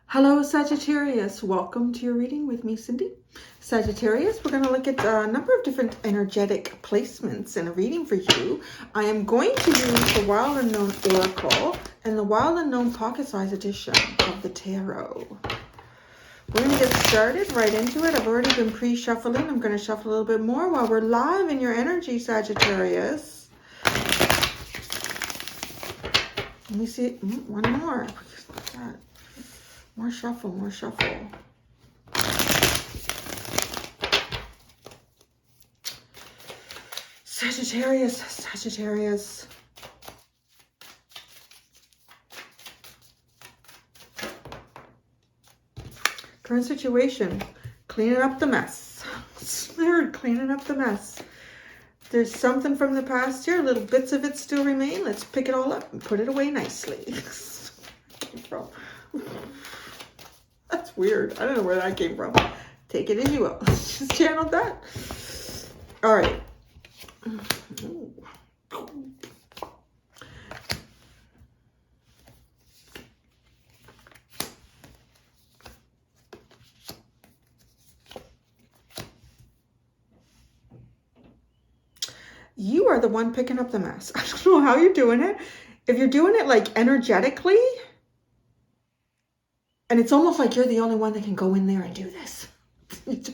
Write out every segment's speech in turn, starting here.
Hello, Sagittarius. Welcome to your reading with me, Cindy. Sagittarius, we're going to look at a number of different energetic placements in a reading for you. I am going to use the Wild Unknown Oracle and the Wild Unknown Pocket Size Edition of the Tarot. We're going to get started right into it. I've already been pre-shuffling. I'm going to shuffle a little bit more while we're live in your energy, Sagittarius. Let me see. One more. What's that? More shuffle, more shuffle. Sagittarius, Sagittarius. Current situation, cleaning up the mess. Spirit, cleaning up the mess. There's something from the past here. Little bits of it still remain. Let's pick it all up and put it away nicely. That's weird. I don't know where that came from. Take it as you will. Just channeled that. All right. You are the one picking up the mess. I don't know how you're doing it. If you're doing it like energetically, and it's almost like you're the only one that can go in there and do this. It's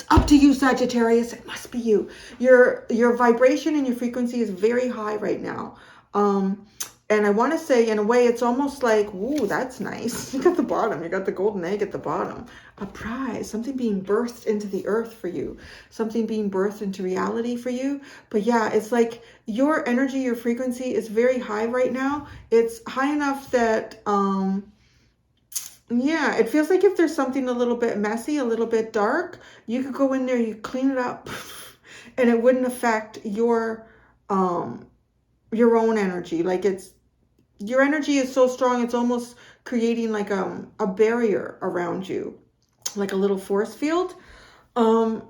up to you, Sagittarius. It must be you. Your vibration and your frequency is very high right now. And I want to say, in a way, it's almost like, ooh, that's nice. You got the bottom. You got the golden egg at the bottom. A prize. Something being birthed into the earth for you. Something being birthed into reality for you. But yeah, it's like your energy, your frequency is very high right now. It's high enough that... yeah, it feels like if there's something a little bit messy, a little bit dark, you could go in there, you clean it up, and it wouldn't affect your own energy. Like your energy is so strong, it's almost creating like a barrier around you, like a little force field. There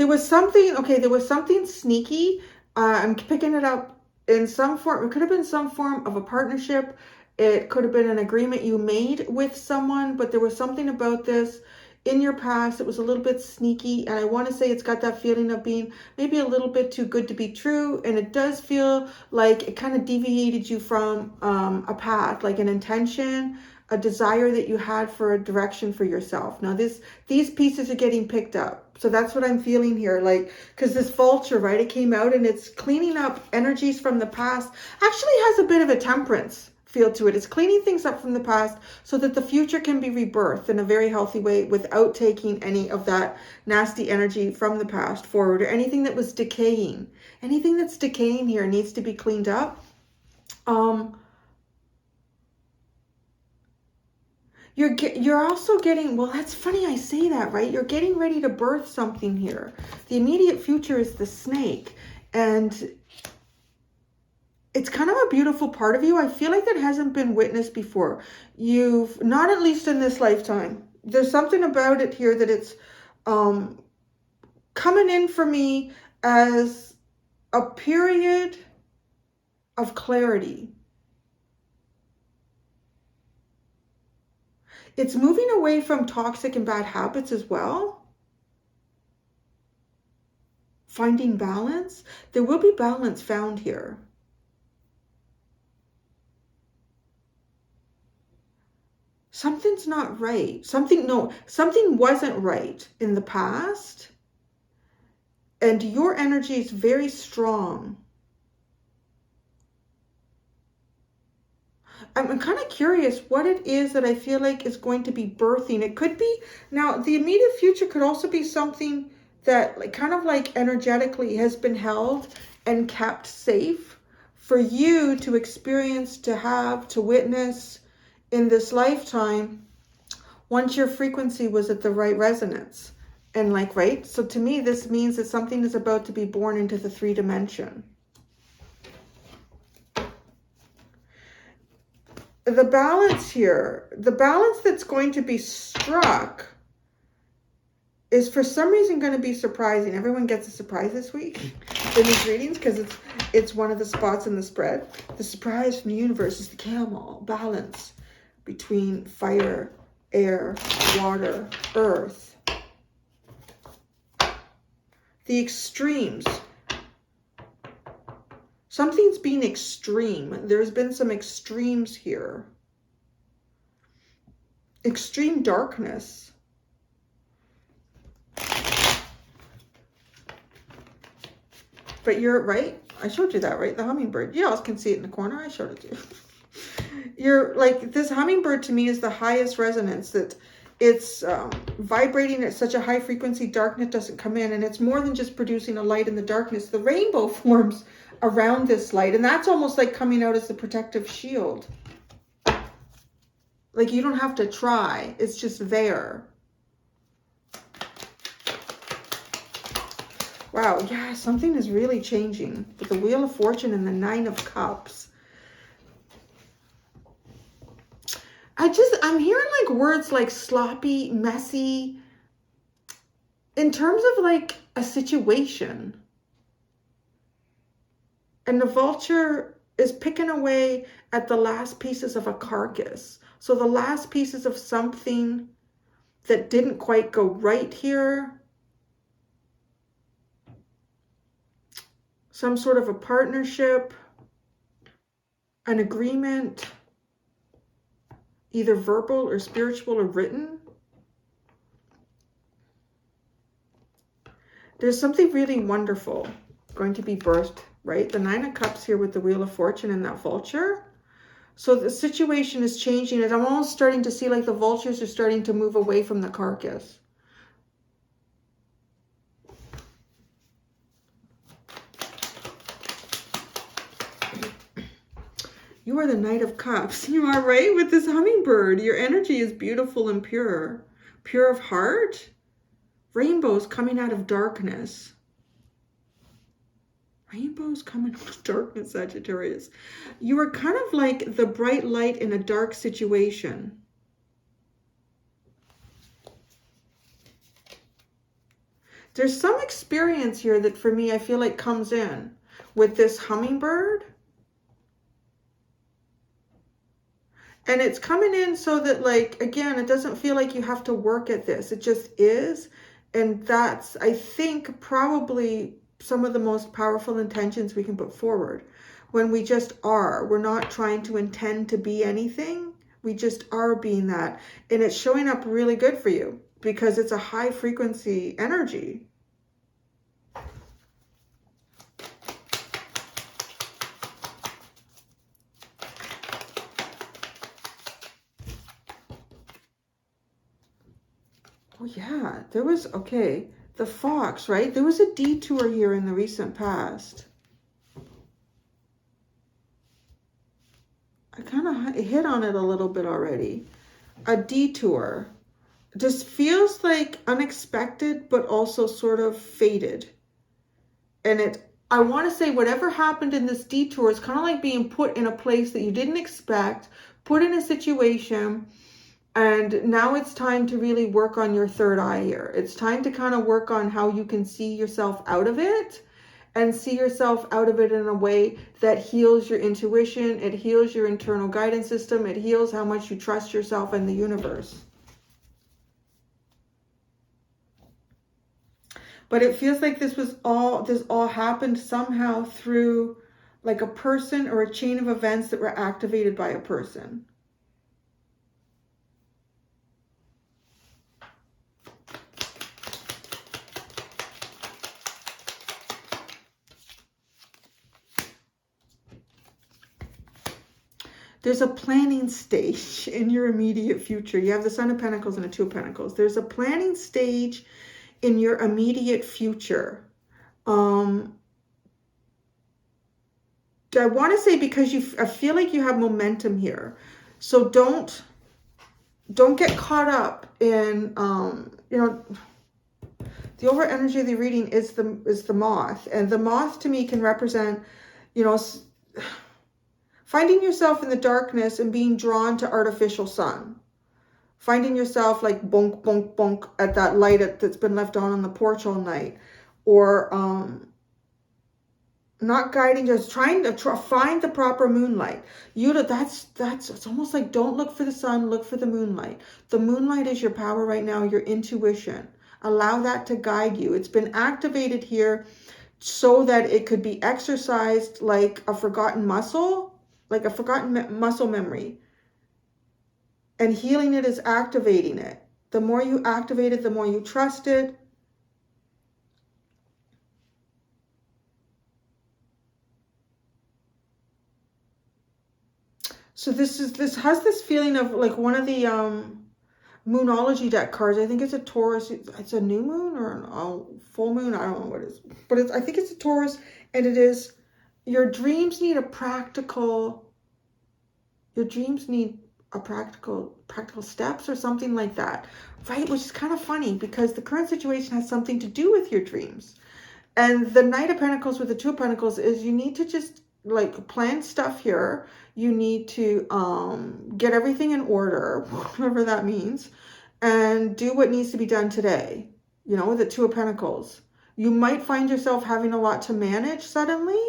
was something, okay, there was something sneaky. I'm picking it up in some form. It could have been some form of a partnership. It could have been an agreement you made with someone, but there was something about this in your past. It was a little bit sneaky, and I want to say it's got that feeling of being maybe a little bit too good to be true, and it does feel like it kind of deviated you from a path, like an intention, a desire that you had for a direction for yourself. Now these pieces are getting picked up. So that's what I'm feeling here, like, because this vulture, right, it came out and it's cleaning up energies from the past. Actually has a bit of a temperance feel to it. It's cleaning things up from the past so that the future can be rebirthed in a very healthy way without taking any of that nasty energy from the past forward, or anything that was decaying. Anything that's decaying here needs to be cleaned up. You're also getting, well, that's funny I say that, right? You're getting ready to birth something here. The immediate future is the snake, and it's kind of a beautiful part of you. I feel like that hasn't been witnessed before. You've, not at least in this lifetime. There's something about it here that it's coming in for me as a period of clarity. It's moving away from toxic and bad habits as well. Finding balance. There will be balance found here. Something's not right. Something wasn't right in the past. And your energy is very strong. I'm kind of curious what it is that I feel like is going to be birthing. It could be, now the immediate future could also be something that like kind of like energetically has been held and kept safe for you to experience, to have, to witness in this lifetime once your frequency was at the right resonance. And like, right? So to me, this means that something is about to be born into the 3 dimension. The balance here, the balance that's going to be struck is for some reason going to be surprising. Everyone gets a surprise this week in these readings because it's one of the spots in the spread. The surprise from the universe is the camel, balance between fire, air, water, earth. The extremes. Something's been extreme. There's been some extremes here. Extreme darkness. But you're right. I showed you that, right? The hummingbird. You all can see it in the corner. I showed it to you. You're like, this hummingbird to me is the highest resonance, that it's vibrating at such a high frequency, darkness doesn't come in. And it's more than just producing a light in the darkness. The rainbow forms around this light. And that's almost like coming out as the protective shield. Like you don't have to try. It's just there. Wow, yeah, something is really changing with the Wheel of Fortune and the Nine of Cups. I'm hearing like words like sloppy, messy, in terms of like a situation. And the vulture is picking away at the last pieces of a carcass. So the last pieces of something that didn't quite go right here. Some sort of a partnership, an agreement, either verbal or spiritual or written. There's something really wonderful going to be birthed, right? The Nine of Cups here with the Wheel of Fortune and that vulture. So the situation is changing, and I'm almost starting to see like the vultures are starting to move away from the carcass. You are the Knight of Cups. You are, right? With this hummingbird. Your energy is beautiful and pure. Pure of heart. Rainbows coming out of darkness. Rainbows coming out of darkness, Sagittarius. You are kind of like the bright light in a dark situation. There's some experience here that for me, I feel like comes in with this hummingbird. And it's coming in so that, like, again, it doesn't feel like you have to work at this. It just is. And that's, I think, probably some of the most powerful intentions we can put forward. When we just are. We're not trying to intend to be anything. We just are being that. And it's showing up really good for you because it's a high frequency energy. Oh yeah, there was, okay, the fox, right? There was a detour here in the recent past. I kind of hit on it a little bit already. A detour. Just feels like unexpected, but also sort of fated. And I want to say whatever happened in this detour is kind of like being put in a place that you didn't expect, put in a situation. And now it's time to really work on your third eye here. It's time to kind of work on how you can see yourself out of it and see yourself out of it in a way that heals your intuition. It heals your internal guidance system. It heals how much you trust yourself and the universe. But it feels like this all happened somehow through like a person or a chain of events that were activated by a person. There's a planning stage in your immediate future. You have the Son of Pentacles and a Two of Pentacles. There's a planning stage in your immediate future. I want to say because I feel like you have momentum here. So don't get caught up in, you know, the over energy of the reading is the moth. And the moth to me can represent, you know, finding yourself in the darkness and being drawn to artificial sun. Finding yourself like bonk, bonk, bonk at that light that's been left on the porch all night. Or not guiding, just trying to find the proper moonlight. That's it's almost like don't look for the sun, look for the moonlight. The moonlight is your power right now, your intuition. Allow that to guide you. It's been activated here so that it could be exercised like a forgotten muscle, like a forgotten muscle memory. And healing it is activating it. The more you activate it, the more you trust it. So this has this feeling of like one of the Moonology deck cards. I think it's a Taurus. It's a new moon or a full moon. I don't know what it is. But I think it's a Taurus. And it is, your dreams need a practical, your dreams need a practical steps or something like that. Right? Which is kind of funny because the current situation has something to do with your dreams. And the Knight of Pentacles with the Two of Pentacles is you need to just like plan stuff here. You need to get everything in order, whatever that means, and do what needs to be done today. You know, the Two of Pentacles. You might find yourself having a lot to manage suddenly,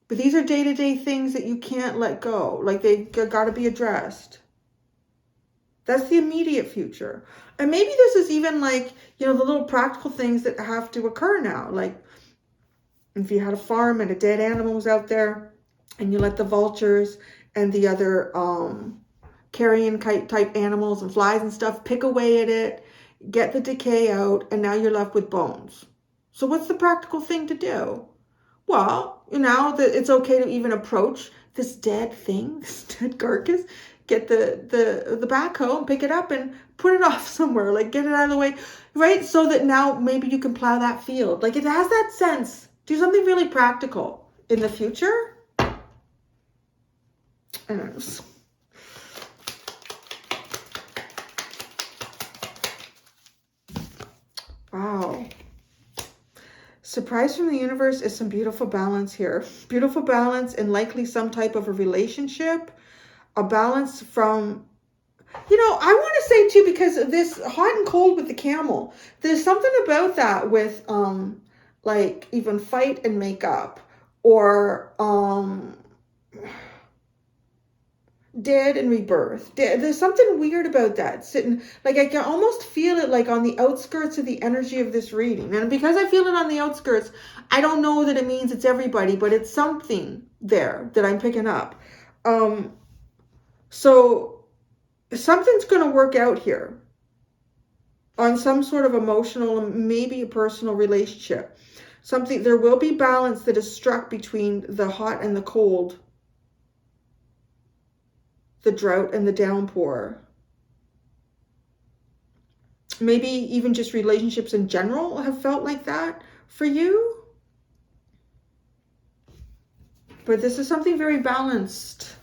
but these are day-to-day things that you can't let go. Like they got to be addressed. That's the immediate future. And maybe this is even like, you know, the little practical things that have to occur now. Like if you had a farm and a dead animal was out there and you let the vultures and the other carrion kite type animals and flies and stuff pick away at it, get the decay out, and now you're left with bones. So what's the practical thing to do? Well, you know, it's okay to even approach this dead thing, this dead carcass, get the backhoe and pick it up and put it off somewhere, like get it out of the way, right? So that now maybe you can plow that field. Like it has that sense. Do something really practical in the future. Wow. Surprise from the universe is some beautiful balance here. Beautiful balance and likely some type of a relationship. A balance from, you know, I want to say too, because this hot and cold with the camel, there's something about that with like even fight and make up, or dead and rebirth. There's something weird about that. Sitting, like I can almost feel it like on the outskirts of the energy of this reading. And because I feel it on the outskirts, I don't know that it means it's everybody, but it's something there that I'm picking up. So something's going to work out here on some sort of emotional, maybe a personal relationship. Something, there will be balance that is struck between the hot and the cold, the drought and the downpour. Maybe even just relationships in general have felt like that for you. But this is something very balanced.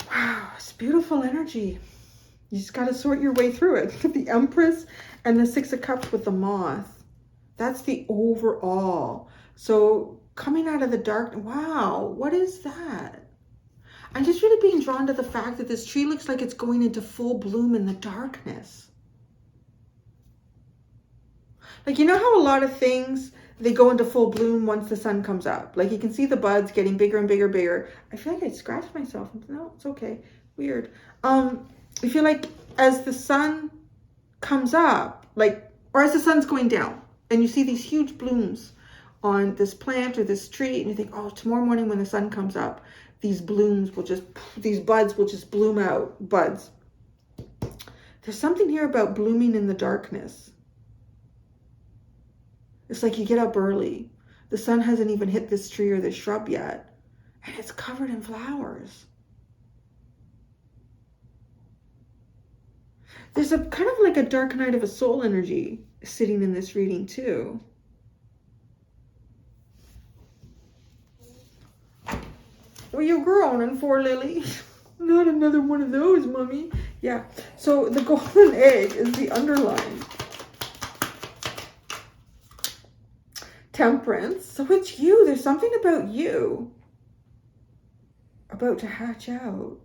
Wow, it's beautiful energy. You just got to sort your way through it. The Empress and the Six of Cups with the Moth. That's the overall. So coming out of the dark, wow, what is that? I'm just really being drawn to the fact that this tree looks like it's going into full bloom in the darkness. Like, you know how a lot of things, they go into full bloom once the sun comes up. Like you can see the buds getting bigger and bigger, bigger. I feel like I scratched myself. No, it's okay. Weird. I feel like as the sun comes up, like, or as the sun's going down, and you see these huge blooms on this plant or this tree, and you think, oh, tomorrow morning when the sun comes up, these blooms will just, these buds will just bloom out, buds. There's something here about blooming in the darkness. It's like you get up early. The sun hasn't even hit this tree or this shrub yet, and it's covered in flowers. There's a kind of like a dark night of a soul energy sitting in this reading too. Well, you're groaning for, Lily. Not another one of those, Mommy. Yeah. So the golden egg is the underline. Temperance. So it's you. There's something about you about to hatch out.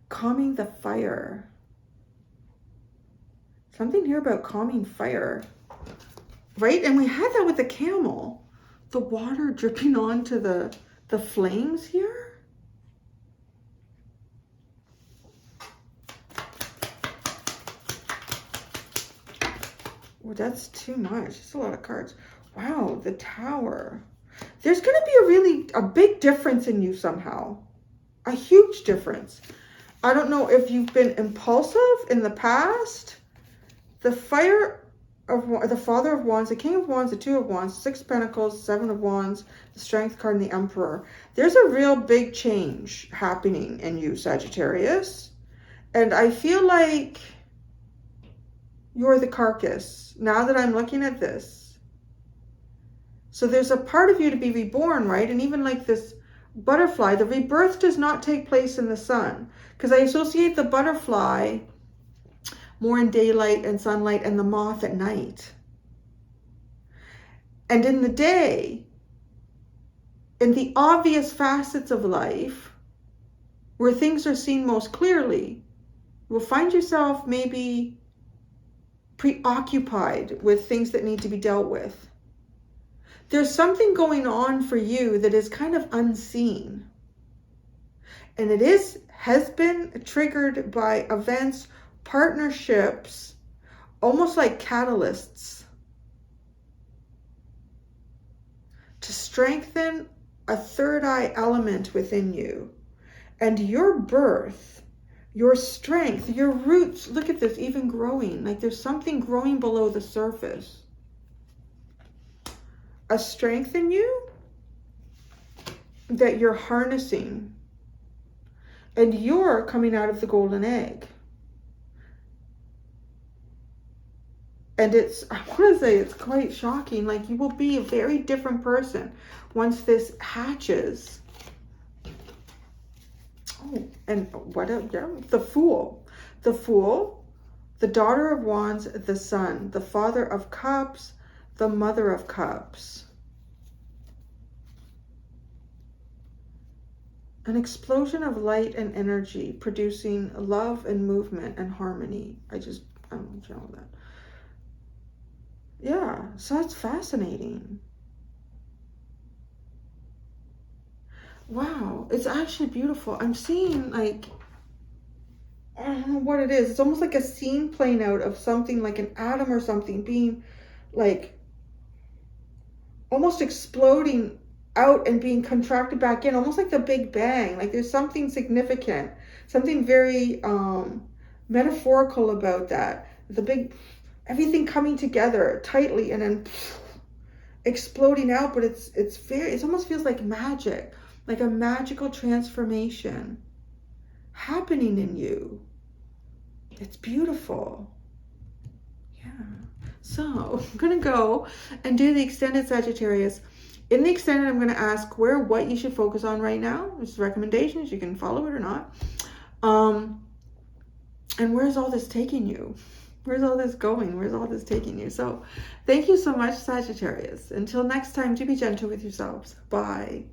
Calming the fire. Something here about calming fire. Right? And we had that with the camel. The water dripping onto the flames here. Oh, that's too much. It's a lot of cards. Wow, the Tower. There's going to be a big difference in you somehow. A huge difference. I don't know if you've been impulsive in the past. The Fire of the Father of Wands, the King of Wands, the Two of Wands, Six of Pentacles, Seven of Wands, the Strength card, and the Emperor. There's a real big change happening in you, Sagittarius. And I feel like you're the carcass now that I'm looking at this. So there's a part of you to be reborn, right? And even like this butterfly, the rebirth does not take place in the sun, because I associate the butterfly more in daylight and sunlight, and the moth at night. And in the day, in the obvious facets of life, where things are seen most clearly, you will find yourself maybe preoccupied with things that need to be dealt with. There's something going on for you that is kind of unseen. And it has been triggered by events, partnerships, almost like catalysts, to strengthen a third eye element within you. And your birth, your strength, your roots, look at this, even growing. Like there's something growing below the surface. A strength in you that you're harnessing. And you're coming out of the golden egg. And I want to say it's quite shocking. Like you will be a very different person once this hatches. Oh, and the Fool. The Fool, the Daughter of Wands, the Sun, the Father of Cups, the Mother of Cups. An explosion of light and energy producing love and movement and harmony. I don't know that. Yeah, so that's fascinating. Wow, it's actually beautiful. I'm seeing like, I don't know what it is. It's almost like a scene playing out of something like an atom or something being like almost exploding out and being contracted back in, almost like the Big Bang. Like there's something significant, something very metaphorical about that. Everything coming together tightly and then exploding out, but it almost feels like magic, like a magical transformation happening in you. It's beautiful. Yeah. So I'm going to go and do the extended Sagittarius. In the extended, I'm going to ask what you should focus on right now. There's recommendations. You can follow it or not. And where's all this taking you? Where's all this going? Where's all this taking you? So thank you so much, Sagittarius. Until next time, do be gentle with yourselves. Bye.